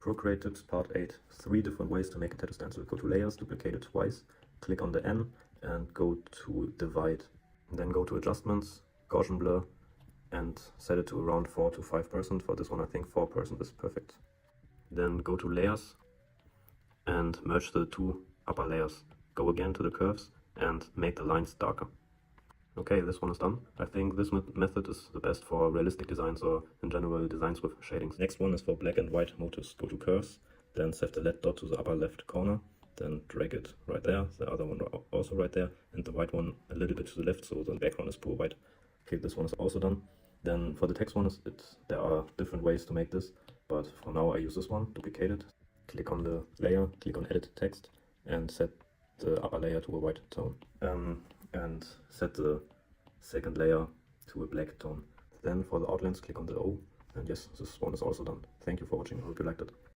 Procreate tips part 8. 3 different ways to make a tattoo stencil. Go to layers, duplicate it twice, click on the N and go to divide. Then go to adjustments, Gaussian blur, and set it to around 4 to 5%. For this one I think 4% is perfect. Then go to layers and merge the two upper layers. Go again to the curves and make the lines darker. Okay, this one is done. I think this method is the best for realistic designs or in general designs with shadings. Next one is for black and white motifs. Go to curves, then set the lead dot to the upper left corner, then drag it right there, the other one also right there, and the white one a little bit to the left so the background is pure white. Okay, this one is also done. Then for the text one, there are different ways to make this, but for now I use this one, duplicate it, click on the layer, click on edit text, and set the upper layer to a white tone. And set the second layer to a black tone. Then for the outlines, click on the O, and yes, this one is also done. Thank you for watching, I hope you liked it.